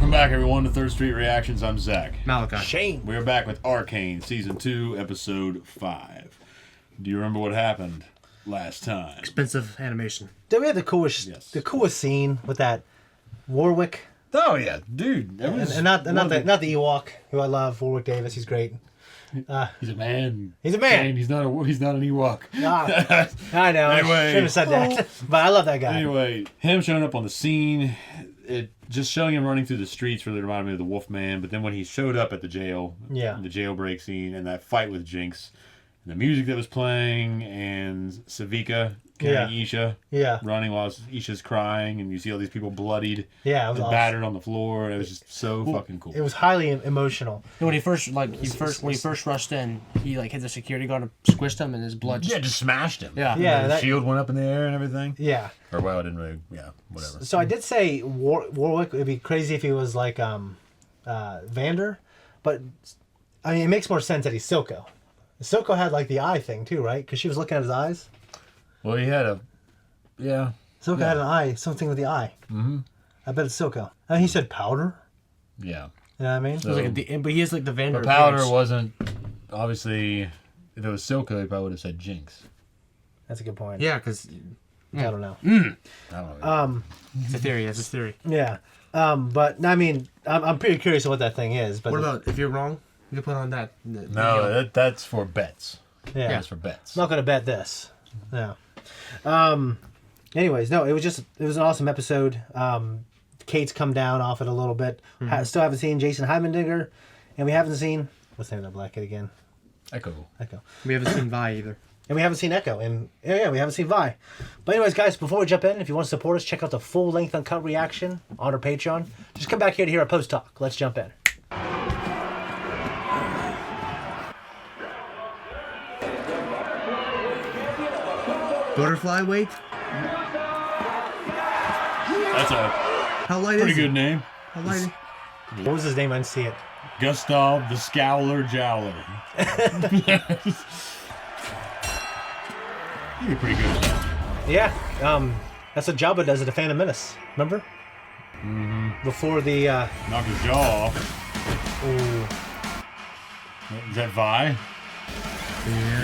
Welcome back, everyone, to Third Street Reactions. I'm Zach. Malachi. Shane. We're back with Arcane, Season 2, Episode 5. Do you remember what happened last time? Expensive animation. Then we had the coolest scene with that Warwick. Oh, yeah, dude. And not the Ewok, who I love, Warwick Davis. He's great. He's a man. He's a man. Shane, he's not an Ewok. I know. Anyway. I shouldn't have said that. But I love that guy. Anyway, him showing up on the scene, just showing him running through the streets really reminded me of the Wolfman. But then when he showed up at the jail, the jailbreak scene, and that fight with Jinx, and the music that was playing, and Savika carrying Isha, running while Isha's crying, and you see all these people bloodied, it was awesome. battered on the floor. And it was just so fucking cool. It was highly emotional. And when he first rushed in, he hit the security guard and squished him, and his blood just smashed him. Yeah, the shield went up in the air and everything. Yeah. Or well, it didn't really. Yeah, whatever. So I did say Warwick. It'd be crazy if he was like Vander, but I mean it makes more sense that he's Silco. Silco had like the eye thing too, right? Because she was looking at his eyes. Well, he had Silco had an eye, something with the eye. Mm-hmm. I bet it's Silco. And he said powder. Yeah. You know what I mean? So, but he is like the Vander. But powder wasn't obviously. If it was Silco, he probably would have said Jinx. That's a good point. Yeah, because I don't know. I don't know. It's a theory. It's a theory. Yeah. But I mean, I'm pretty curious of what that thing is. But what about if you're wrong? You can put on that. No, that's for bets. Yeah, that's for bets. I'm not gonna bet this. No. Anyways, no, it was an awesome episode. Kate's come down off it a little bit. Mm-hmm. Still haven't seen Jason Heimendinger, and we haven't seen what's the name of that black kid again? Echo. We haven't seen Vi either. And we haven't seen Echo, and we haven't seen Vi. But anyways, guys, before we jump in, if you want to support us, check out the full-length uncut reaction on our Patreon. Just come back here to hear our post talk. Let's jump in. Butterfly weight? That's a How light pretty is it? good name. How light? What was his name? I didn't see it. Gustav the Scowler Jowler. You're pretty good at that. Yeah, that's what Jabba does at the Phantom Menace. Remember? Mm-hmm. Before the knock his jaw off. Ooh. Is that Vi?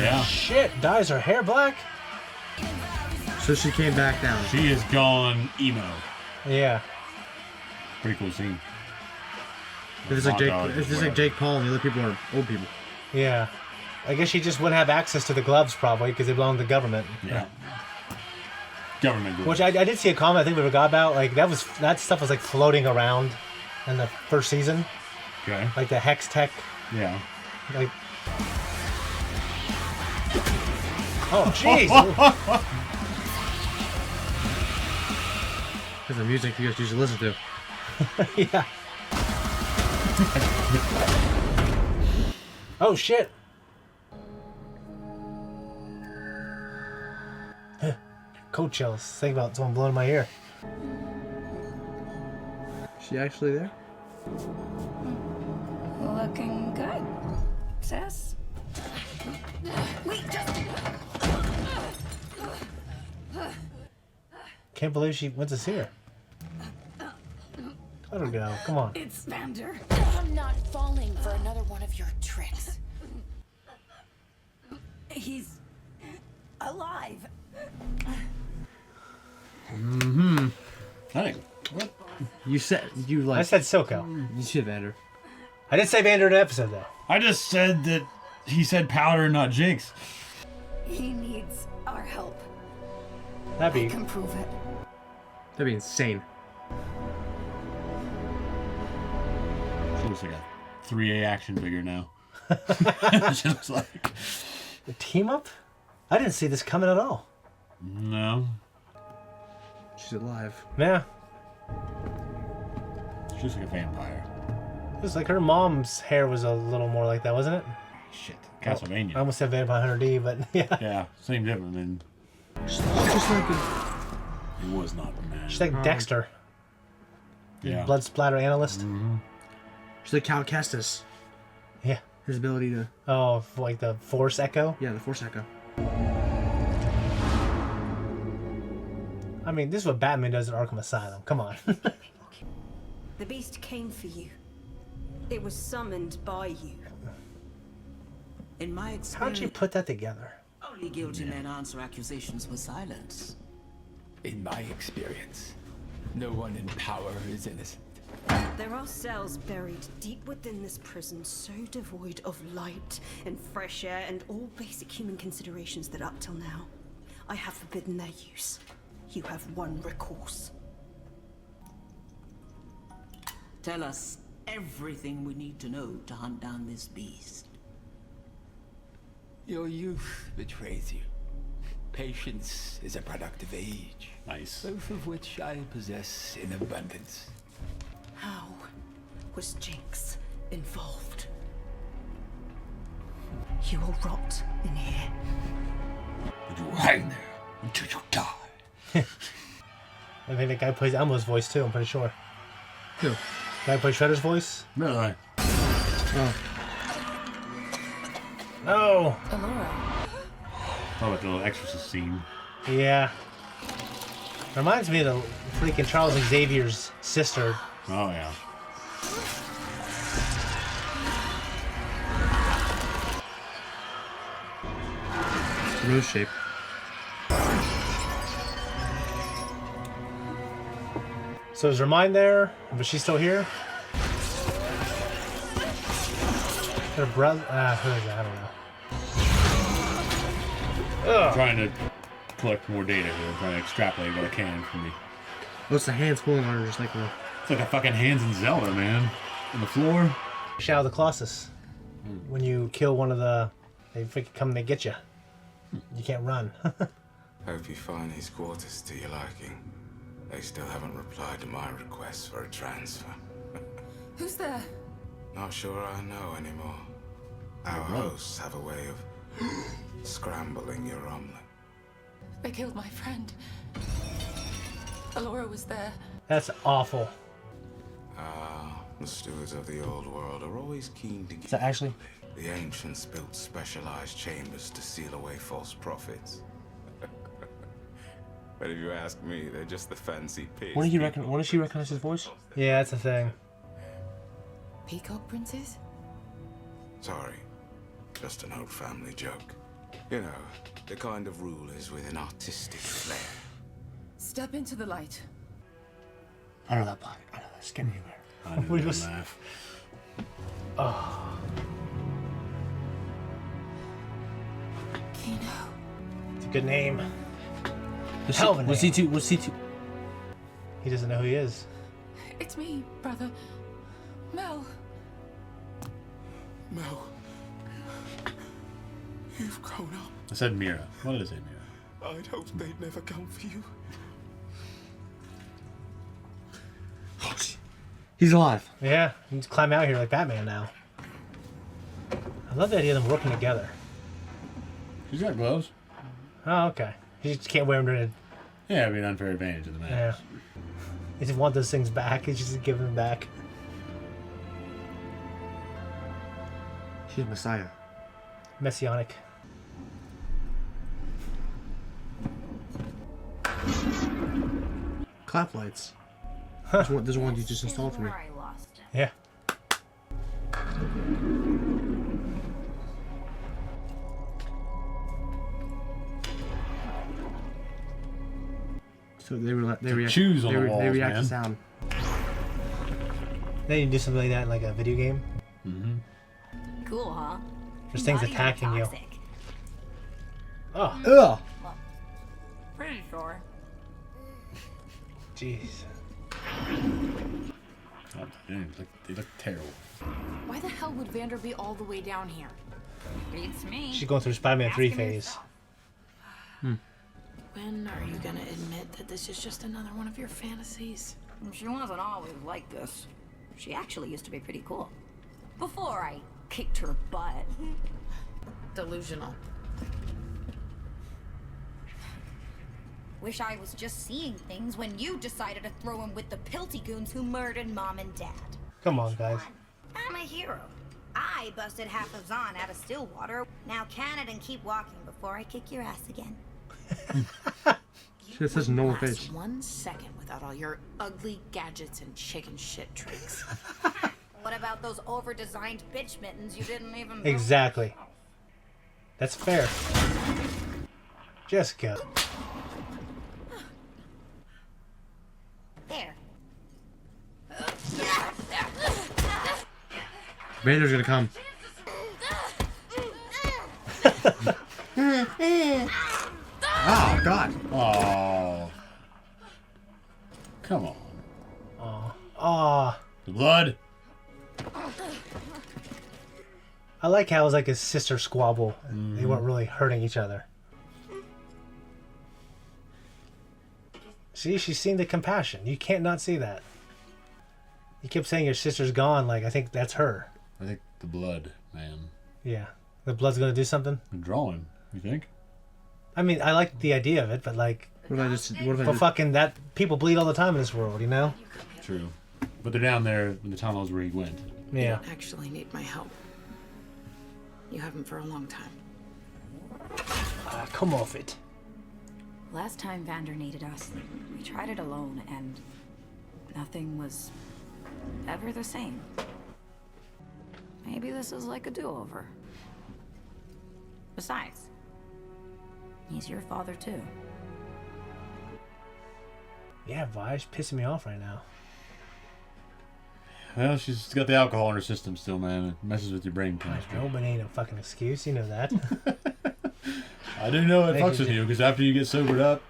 Yeah. Shit, dyes her hair black? So she came back down. She has gone emo. Yeah. Pretty cool scene. It's like Jake Paul and the other people are old people. Yeah. I guess she just wouldn't have access to the gloves probably because they belong to the government. Yeah. Government gloves. Which I did see a comment I think we forgot about. Like that stuff was like floating around in the first season. Okay. Like the Hex Tech. Yeah. Like. Oh jeez. That's the music you guys usually listen to. Yeah. Oh shit. Cold chills. Think about someone blowing my ear. Is she actually there? Looking good, sis. Wait, just... Can't believe she went to see her. Let her go. Come on. It's Vander. I'm not falling for another one of your tricks. He's alive. Mm-hmm. Hey. What? You said you like. I said Silco. You said Vander. I did say Vander in the episode though. I just said that he said powder, not Jinx. He needs our help. That'd I be. can prove it. That'd be insane. She looks like a 3A action figure now. She looks like. A team up? I didn't see this coming at all. No. She's alive. Yeah. She's just like a vampire. It was like her mom's hair was a little more like that, wasn't it? Shit. Castlevania. I almost said Vampire Hunter D, but yeah. Yeah, same difference. I mean, She's just like it was not man. She's like Dexter. Yeah. Blood splatter analyst. she's like Cal Kestis. Yeah. His ability to. Oh, like the Force Echo? Yeah, the Force Echo. I mean, this is what Batman does at Arkham Asylum. Come on. The beast came for you. It was summoned by you. In my experience, How'd you put that together? only guilty men answer accusations with silence. In my experience, no one in power is innocent. There are cells buried deep within this prison so devoid of light and fresh air and all basic human considerations that up till now, I have forbidden their use. You have one recourse. Tell us everything we need to know to hunt down this beast. Your youth betrays you. Patience is a product of age. Nice. Both of which I possess in abundance. How was Jinx involved? You will rot in here. But you will hang there until you die. I think that guy plays Elmo's voice too, I'm pretty sure. Who? Guy plays Shredder's voice? Really? Oh. No! Oh, about the little exorcist scene. Yeah. Reminds me of the freaking Charles Xavier's sister. Oh, yeah. Rose shape. So is her mind there? Was she still here? Her brother? Who is that? I don't know. I'm trying to collect more data here. I'm trying to extrapolate what I can from the... What's the hands pulling on her just like a... It's like a fucking hands in Zelda, man. On the floor. Shadow of the Colossus. When you kill one of the... They freaking come and they get you. You can't run. Hope you find these quarters to your liking. They still haven't replied to my request for a transfer. Who's there? Not sure I know anymore. Our hosts have a way of scrambling your omelet. They killed my friend. Alora was there. That's awful. The stewards of the old world are always keen to Is get... that Ashley? The ancients built specialized chambers to seal away false prophets. But if you ask me, they're just the fancy pigs. When did she recognize his voice? Yeah, that's the thing. Peacock Princess? Sorry, just an old family joke. You know, the kind of rulers with an artistic flair. Step into the light. I know that part. I know that. Skin anywhere. I didn't We even just- laugh. Kino. It's a good name. Was Hell of a was he name. too? Was he too? He doesn't know who he is. It's me, brother. Mel. Mel, you've grown up. I said Mira. What did I say, Mira? I'd hoped they'd never come for you. He's alive. Yeah, you just climb out here like Batman now. I love the idea of them working together. She's got gloves. Oh, okay. You just can't wear them during Yeah, it'd be an unfair advantage of the match. Yeah. He just want those things back. He's just giving them back. She's Messiah. Messianic. Clap lights. There's one you just installed for me. I lost it. Yeah. So they react. choose on the They walls, react man. to sound. Then you do something like that in like a video game. Cool, huh? There's things Not even attacking you. toxic. Oh, Ugh. Pretty sure. jeez. Oh, they look terrible. Why the hell would Vander be all the way down here? Beats me. She's going through Spider-Man 3 Asking phase. yourself. When are you gonna admit that this is just another one of your fantasies? She wasn't always like this. She actually used to be pretty cool. Before I kicked her butt. Delusional. Wish I was just seeing things when you decided to throw him with the Pilty goons who murdered Mom and Dad. Come on, guys. I'm a hero. I busted half of Zahn out of Stillwater. Now can it and keep walking before I kick your ass again. She has such a normal Last face. 1 second without all your ugly gadgets and chicken shit tricks. What about those over-designed bitch mittens you didn't even know? Exactly. That's fair. Jessica. There. Vander's gonna come. Oh, God. Oh. Come on. Aw. The blood. I like how it was like a sister squabble. They weren't really hurting each other. See, she's seeing the compassion. You can't not see that. You kept saying your sister's gone. Like, I think that's her. I think the blood, man. Yeah. The blood's going to do something? The drawing, you think? I mean, I like the idea of it, but like... What if I but just... fucking that... People bleed all the time in this world, you know? True. But they're down there in the tunnels where he went. You Yeah. don't actually need my help. You haven't for a long time. Come off it. Last time Vander needed us, we tried it alone, and nothing was ever the same. Maybe this is like a do-over. Besides, he's your father too. Yeah, Vi's pissing me off right now. Well, she's got the alcohol in her system still, man. It messes with your brain I chemistry. know, but ain't no fucking excuse. You know that. I do know it Thank fucks you, with you, because after you get sobered up,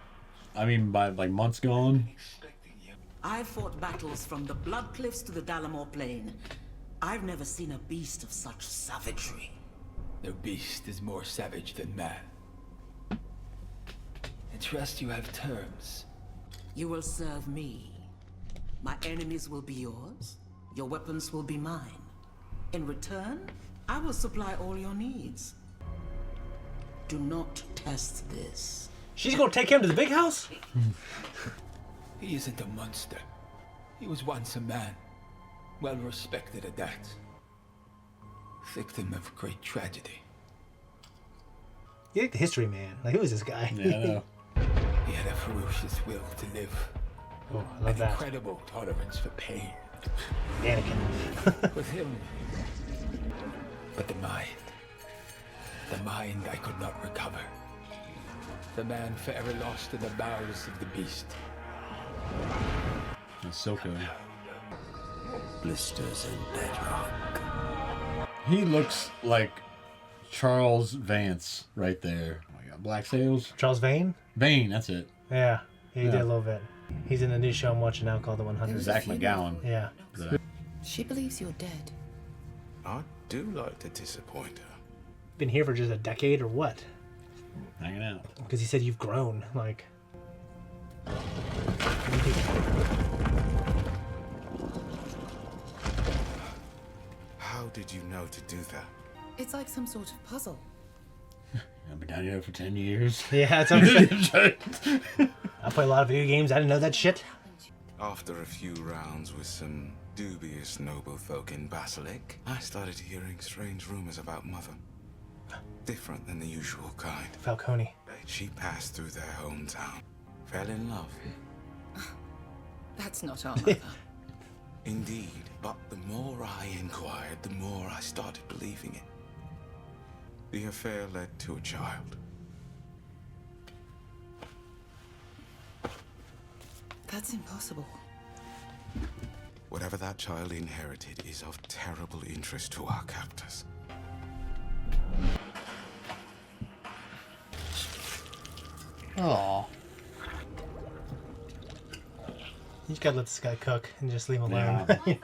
I mean, by like months gone. I've fought battles from the Blood Cliffs to the Dalamore Plain. I've never seen a beast of such savagery. The beast is more savage than man. I trust you have terms. You will serve me. My enemies will be yours. Your weapons will be mine. In return, I will supply all your needs. Do not test this. She's gonna take him to the big house? He isn't a monster. He was once a man. Well respected at that. Victim of great tragedy. You like the history man. Like, who is this guy? Yeah, I know. He had a ferocious will to live. Oh, I love An that. incredible tolerance for pain. Anakin. With him. But the mind I could not recover. The man forever lost in the bowels of the beast. Ahsoka. Blisters and Bedrock. He looks like Charles Vance right there. Oh my god, Black Sails? Charles Vane? Vane, that's it. Yeah, he Yeah. did a little bit. He's in the new show I'm watching now called The 100. Zach McGowan. Yeah. She believes you're dead. I do like to disappoint her. Been here for just a decade or what? Hanging out. Because he said you've grown. Like. How did you know to do that? It's like some sort of puzzle. I've been down here for 10 years. Yeah, it's understood. I play a lot of video games. I didn't know that shit. After a few rounds with some dubious noble folk in Basilic, I started hearing strange rumors about Mother. Different than the usual kind. Falcone. She passed through their hometown, fell in love. That's not our mother. Indeed, but the more I inquired, the more I started believing it. The affair led to a child. That's impossible. Whatever that child inherited is of terrible interest to our captors. Aww. You just gotta let this guy cook and just leave him alone. Yeah.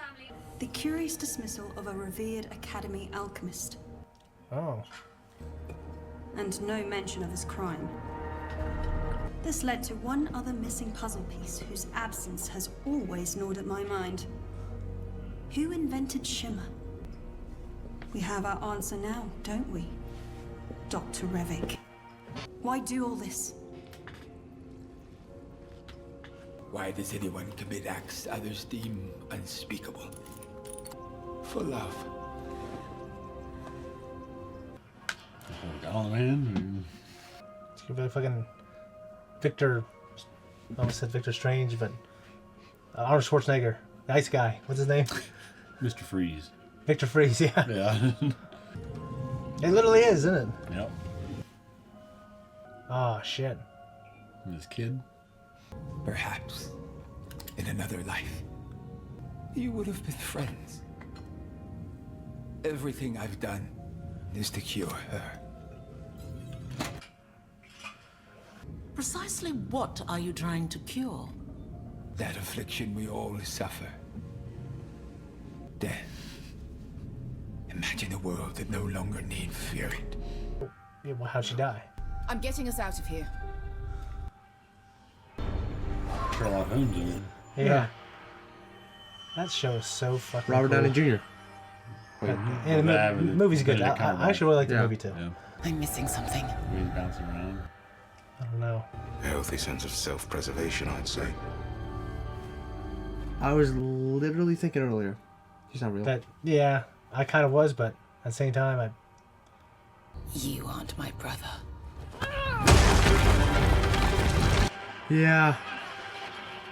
The curious dismissal of a revered Academy alchemist, Oh. and no mention of his crime. This led to one other missing puzzle piece whose absence has always gnawed at my mind. Who invented Shimmer? We have our answer now, don't we? Dr. Revik. Why do all this? Why does anyone commit acts others deem unspeakable? For love. Oh, man. Fucking Victor I almost said Victor Strange, but Arnold Schwarzenegger, the ice guy. What's his name? Mr. Freeze. Victor Freeze. Yeah. Yeah. It literally is, isn't it? Yep. Oh shit. And this kid. Perhaps, in another life, you would have been friends. Everything I've done is to cure her. Precisely what are you trying to cure? That affliction we all suffer. Death. Imagine a world that no longer need fear it. Yeah, well, how'd she die? I'm getting us out of here. Sherlock Holmes in it. Yeah. That show is so fucking Robert cool. Downey Jr. And the movie's good. I actually really like the movie too. Yeah. I'm missing something. He's bouncing around. I don't know. A healthy sense of self-preservation, I'd say. I was literally thinking earlier. He's not real. Yeah, I kind of was, but at the same time, You aren't my brother. Yeah.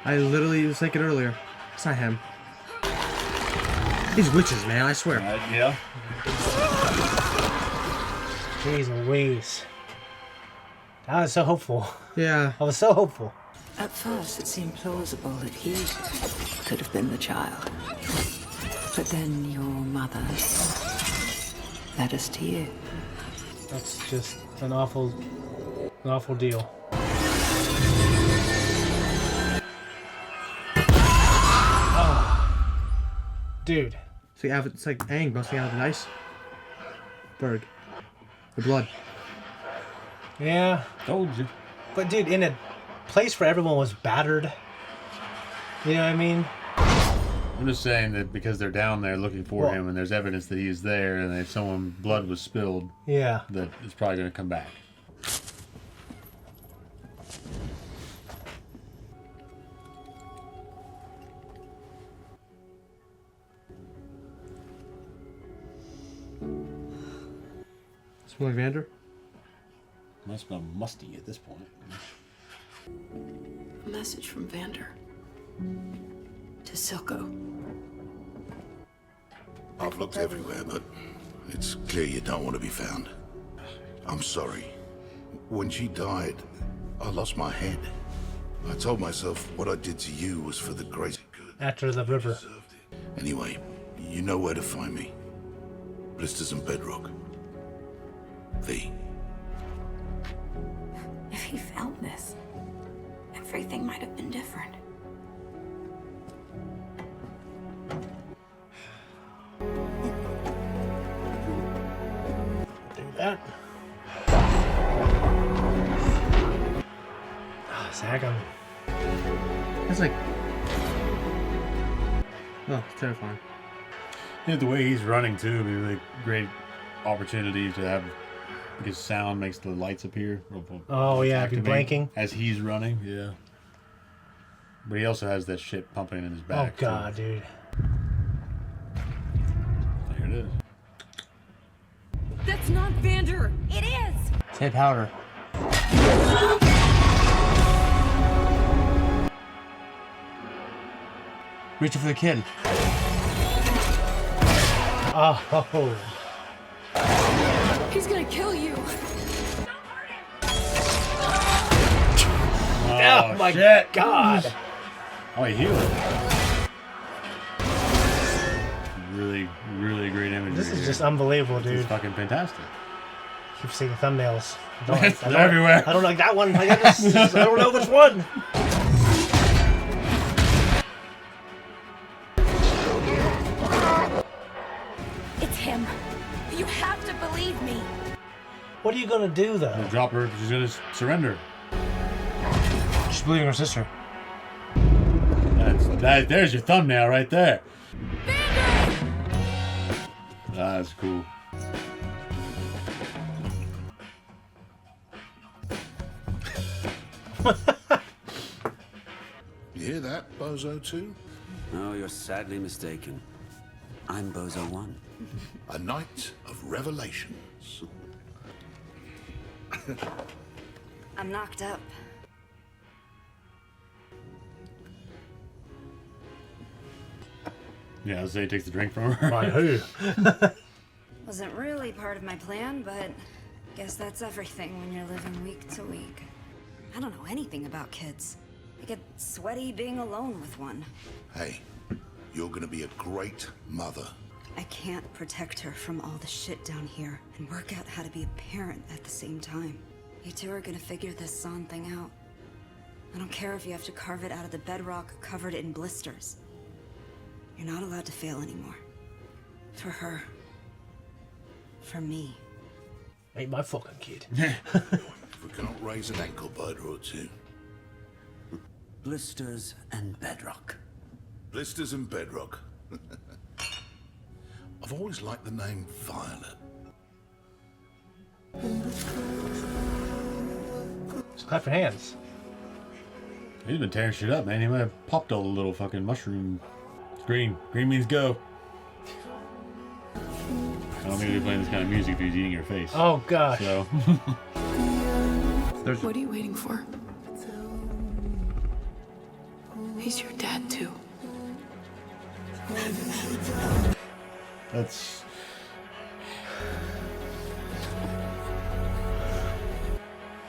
I literally was thinking earlier. It's not him. These witches, man, I swear. Yeah. Jeez Louise. I was so hopeful. Yeah. I was so hopeful. At first, it seemed plausible that he could have been the child. But then your mother led us to you. That's just an awful deal. Oh. Dude. It's like Aang busting out of an iceberg. The blood. Yeah. Told you. But dude, in a place where everyone was battered. You know what I mean? I'm just saying that because they're down there looking for him and there's evidence that he's there and if blood was spilled, yeah, that it's probably going to come back. Smell like Vander? Must smell musty at this point. A message from Vander. To Silco. I've looked everywhere, but it's clear you don't want to be found. I'm sorry. When she died, I lost my head. I told myself what I did to you was for the greater good. After the river. Anyway, you know where to find me. Blisters and Bedrock. V. If he found this, everything might have been different. Do that. Zag him. That's like... Oh, it's terrifying. Yeah, the way he's running too, would be a really great opportunity to have, because sound makes the lights appear. Oh yeah, be blanking as he's running. Yeah, but he also has that shit pumping in his back. Oh god, too. dude. There it is. That's not Vander. It is. Say powder. Reaching for the kid. Oh. He's gonna kill you. Oh my shit. God. Oh, he healed. Really, really great imagery. This is here. just unbelievable, dude. It's fucking fantastic. Keep seeing thumbnails. They're everywhere. I don't like that one. I don't know which one. It's him. You have to believe me. What are you gonna do though? He'll drop her. She's gonna surrender. She's bleeding her sister. There's your thumbnail right there. That's cool. You hear that, Bozo 2? No, you're sadly mistaken. I'm Bozo 1. A night of revelations. I'm knocked up. Yeah, I was say he takes the drink from her. By who? Wasn't really part of my plan, but guess that's everything when you're living week to week. I don't know anything about kids. I get sweaty being alone with one. Hey, you're gonna be a great mother. I can't protect her from all the shit down here and work out how to be a parent at the same time. You two are gonna figure this Zahn thing out. I don't care if you have to carve it out of the bedrock covered in blisters. You're not allowed to fail anymore. For her. For me. Ain't my fucking kid. If we can't raise an ankle biter or two. Blisters and Bedrock. Blisters and Bedrock. I've always liked the name Violet. Just clap your hands. He's been tearing shit up, man. He might have popped all the little fucking mushroom. It's green. Green means go. I don't think he'll be playing this kind of music if he's eating your face. Oh, gosh. So. What are you waiting for? He's your dad, too. That's...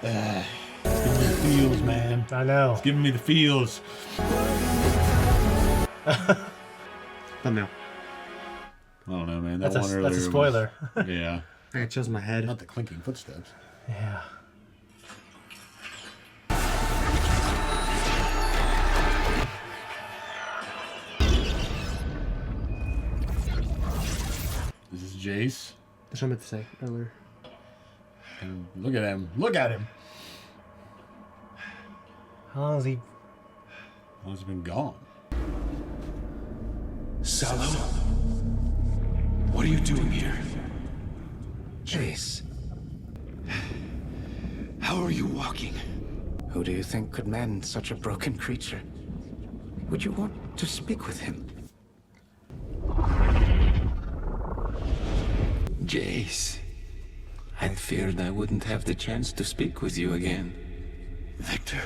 It's giving me the feels, man. I know. It's giving me the feels. Thumbnail. I don't know, man. That's a spoiler. Was, yeah. I got chills in my head. Not the clinking footsteps. Yeah. This is Jace. That's what I meant to say earlier. And look at him. Look at him. How long has he... How long has he been gone? Sallow? What are you doing here? Jace. How are you walking? Who do you think could mend such a broken creature? Would you want to speak with him? Jace. I'd feared I wouldn't have the chance to speak with you again. Victor.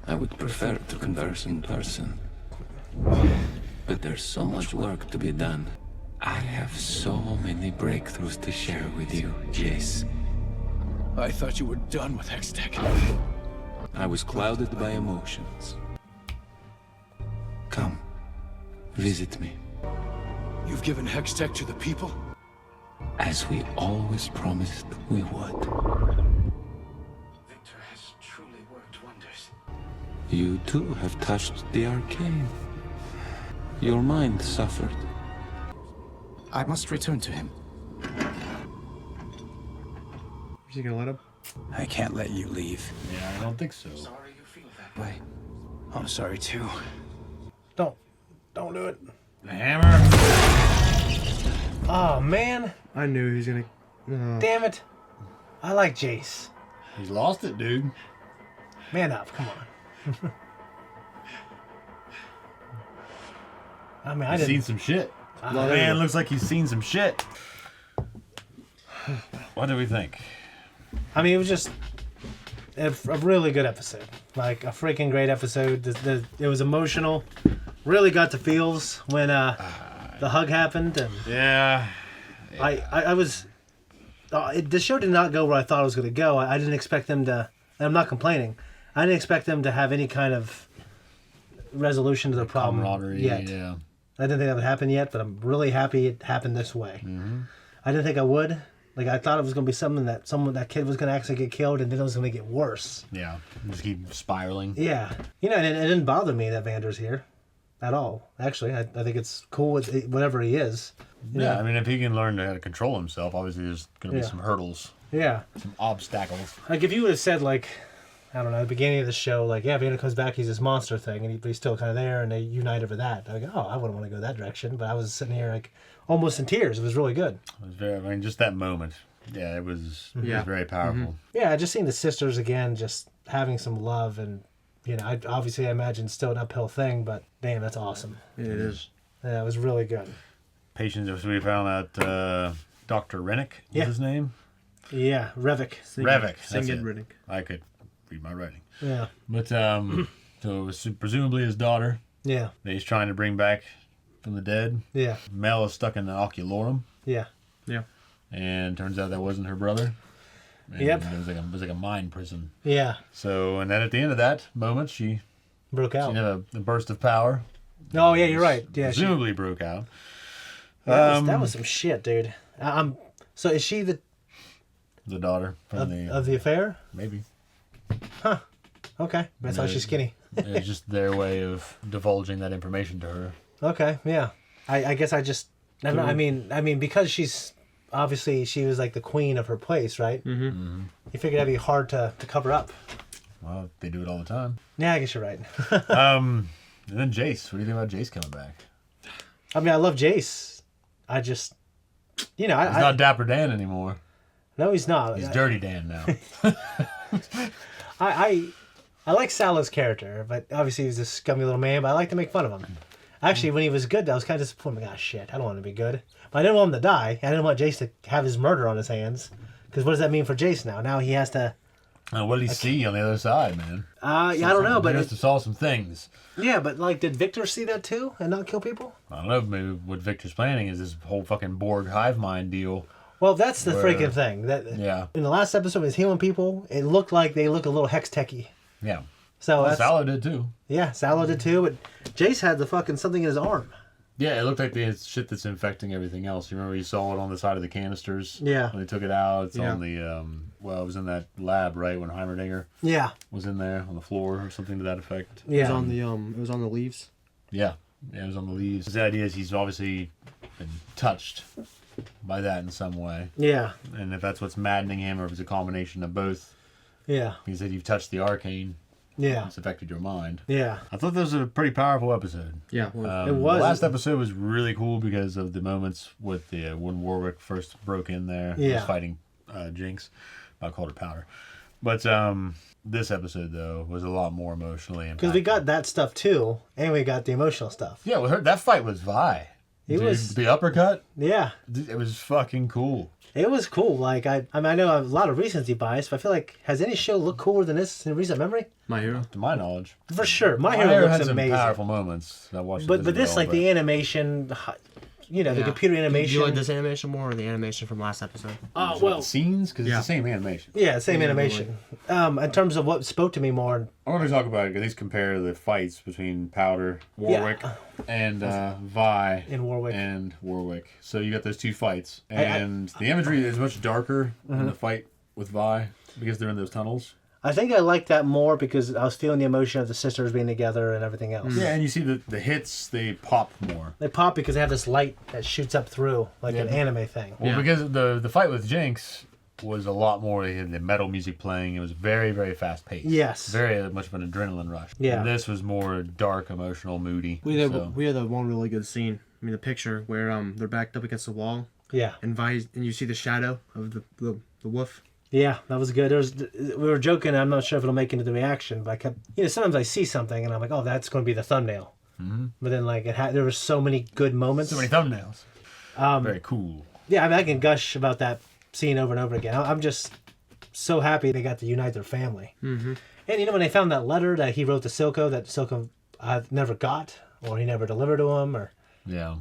I would prefer to converse in person. But there's so much work to be done. I have so many breakthroughs to share with you, Jace. I thought you were done with Hextech. I was clouded by emotions. Come, visit me. You've given Hextech to the people? As we always promised we would. Victor has truly worked wonders. You too have touched the Arcane. Your mind suffered. I must return to him. Is he gonna let him? I can't let you leave. Yeah, I don't think so. Sorry you feel that way. I'm sorry too. Don't do it. The hammer. Oh, man. I knew he was gonna... Damn it. I like Jace. He's lost it, dude. Man up, come on. I mean, I He's didn't... seen some shit. Oh, man, looks like he's seen some shit. What do we think? I mean, it was just a really good episode. Like, a freaking great episode. It was emotional. Really got the feels when the hug happened. And yeah. I was... the show did not go where I thought it was going to go. I didn't expect them to... And I'm not complaining. I didn't expect them to have any kind of resolution to the problem yet. Yeah. I didn't think that would happen yet, but I'm really happy it happened this way. Mm-hmm. I didn't think I would. Like, I thought it was going to be something that kid was going to actually get killed, and then it was going to get worse. Yeah. Just keep spiraling. Yeah. You know, and it didn't bother me that Vander's here at all. Actually, I think it's cool with whatever he is. Yeah, I mean, if he can learn how to control himself, obviously there's going to be some hurdles. Yeah. Some obstacles. Like, if you would have said, like, I don't know, at the beginning of the show, like, yeah, Vander comes back, he's this monster thing, and he's still kind of there, and they unite over that. I go, oh, I wouldn't want to go that direction, but I was sitting here, like, almost in tears. It was really good. It was very, I mean, just that moment. Yeah, it was very powerful. Mm-hmm. Yeah, just seeing the sisters again, just having some love, and, you know, I imagine still an uphill thing, but damn, that's awesome. It is. Yeah, it was really good. Patience, we found out Dr. Rennick is his name. Yeah, Revik. Revik. Singed Rennick. I could read my writing. Yeah. But, so it was presumably his daughter. Yeah. that he's trying to bring back from the dead. Yeah. Mel is stuck in the oculorum. Yeah. Yeah. And turns out that wasn't her brother. And Yep. It was like a mind prison. Yeah. So, and then at the end of that moment, she broke out. She had a burst of power. Oh, yeah, you're right. Yeah, presumably broke out. That was some shit, dude. So is she the daughter from of the affair? Maybe. Huh. Okay. That's why she's skinny. It's just their way of divulging that information to her. Okay. Yeah. I guess I just. I mean, because she's obviously she was like the queen of her place, right? Mm-hmm. You figured that'd be hard to cover up. Well, they do it all the time. Yeah, I guess you're right. And then Jace. What do you think about Jace coming back? I mean, I love Jace. I just, he's not Dapper Dan anymore. No, he's not. He's Dirty Dan now. I like Salah's character, but obviously he's a scummy little man. But I like to make fun of him. Actually, when he was good, I was kind of disappointed. Ah, shit, I don't want him to be good. But I didn't want him to die. I didn't want Jace to have his murder on his hands. Because what does that mean for Jace now? Now he has to. What did he see on the other side, man? Yeah, I don't know, but he must have saw some things. Yeah, but like, did Victor see that too and not kill people? I don't know. Maybe what Victor's planning is this whole fucking Borg hive mind deal. Well, that's the freaking thing. That in the last episode, when he was healing people, it looked like they look a little hex techy. Yeah. So Sallow did too. Yeah, Sallow did too, but Jace had the fucking something in his arm. Yeah, it looked like the shit that's infecting everything else. You remember you saw it on the side of the canisters? Yeah. When they took it out, it's on the, it was in that lab, right, when Heimerdinger was in there on the floor or something to that effect. Yeah. It was on the leaves. Yeah. Yeah, it was on the leaves. The idea is he's obviously been touched by that in some way. Yeah. And if that's what's maddening him or if it's a combination of both. Yeah. He said you've touched the Arcane. Yeah. It's affected your mind. Yeah. I thought this was a pretty powerful episode. Yeah. It was. The last episode was really cool because of the moments with when Warwick first broke in there. Yeah. He was fighting Jinx. I called her Powder. But this episode, though, was a lot more emotionally impactful. Because we got that stuff too, and we got the emotional stuff. Yeah, well, that fight was Vi. The uppercut? Yeah. It was fucking cool. It was cool. Like I know a lot of recency bias, but I feel like has any show looked cooler than this in recent memory? My Hero, to my knowledge, for sure. My Hero looks had amazing. Some powerful moments. I watched but this like the animation, the computer animation. Do you like this animation more or the animation from last episode? The scenes because it's the same animation. Yeah, same animation. In terms of what spoke to me more, I want to talk about at least compare the fights between Powder, Warwick, and Vi and Warwick. So you got those two fights, and the imagery is much darker in the fight with Vi because they're in those tunnels. I think I liked that more because I was feeling the emotion of the sisters being together and everything else. Yeah, and you see the hits, they pop more. They pop because they have this light that shoots up through, like an anime thing. Well, because the fight with Jinx was a lot more the metal music playing. It was very, very fast paced. Yes. Very much of an adrenaline rush. Yeah. And this was more dark, emotional, moody. We had the one really good scene. I mean, the picture where they're backed up against the wall. Yeah. And you see the shadow of the wolf. Yeah, that was good. We were joking. I'm not sure if it'll make into the reaction, but I kept. Sometimes I see something and I'm like, oh, that's going to be the thumbnail. Mm-hmm. But then there were so many good moments. So many thumbnails. Very cool. Yeah, I mean, I can gush about that scene over and over again. I'm just so happy they got to unite their family. Mm-hmm. And when they found that letter that he wrote to Silco that Silco never got, or he never delivered to him, or yeah,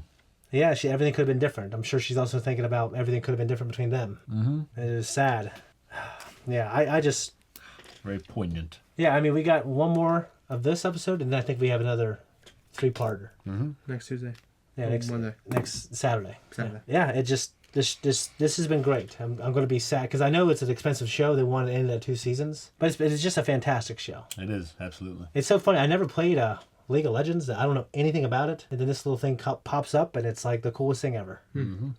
everything could have been different. I'm sure she's also thinking about everything could have been different between them. Mm-hmm. It is sad. Yeah, I just... Very poignant. Yeah, I mean, we got one more of this episode, and then I think we have another 3-parter. Mm-hmm. Next Tuesday. Yeah, Monday. Next Saturday. Yeah, it just... This has been great. I'm going to be sad, because I know it's an expensive show. They want to end it at 2 seasons. But it's just a fantastic show. It is, absolutely. It's so funny. I never played League of Legends. I don't know anything about it. And then this little thing pops up, and it's like the coolest thing ever. Mm-hmm.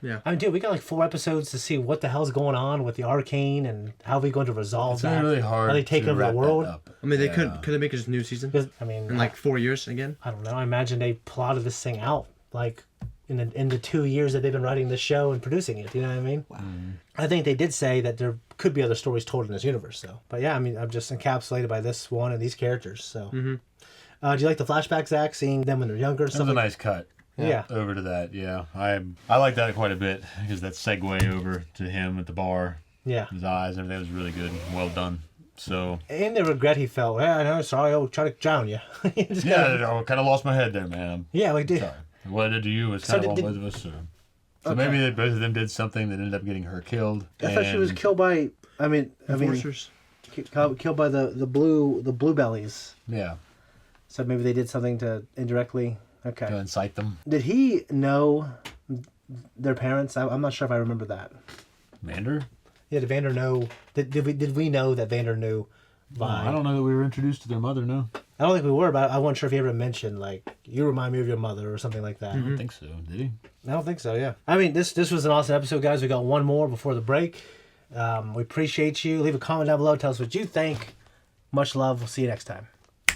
Yeah. I mean, dude, we got like 4 episodes to see what the hell's going on with the Arcane and how are we going to resolve that. It's really hard. How they take over the world. I mean, they could they make a new season? I mean, in like 4 years again. I don't know. I imagine they plotted this thing out like in the 2 years that they've been writing this show and producing it. You know what I mean? Wow. I think they did say that there could be other stories told in this universe, though. But yeah, I mean, I'm just encapsulated by this one and these characters. So, mm-hmm. Do you like the flashback, Zach, seeing them when they're younger? That was a nice cut. Yeah. Over to that, yeah. I like that quite a bit because that segue over to him at the bar. Yeah. His eyes and everything was really good. Well done. So. And the regret he felt. Yeah, I know. Sorry, I'll try to drown you. I kind of lost my head there, man. Yeah, we did. Sorry. What I did to you was kind of on both of us. So maybe they, both of them did something that ended up getting her killed. I thought she was killed by. Enforcers. Killed by the blue bellies. Yeah. So maybe they did something to indirectly. Okay. To incite them. Did he know their parents? I'm not sure if I remember that. Vander? Yeah, did Vander know? Did we know that Vander knew? I don't know that we were introduced to their mother. No. I don't think we were, but I wasn't sure if he ever mentioned like you remind me of your mother or something like that. I don't think so. Did he? I don't think so. Yeah. I mean, this was an awesome episode, guys. We got one more before the break. We appreciate you. Leave a comment down below. Tell us what you think. Much love. We'll see you next time.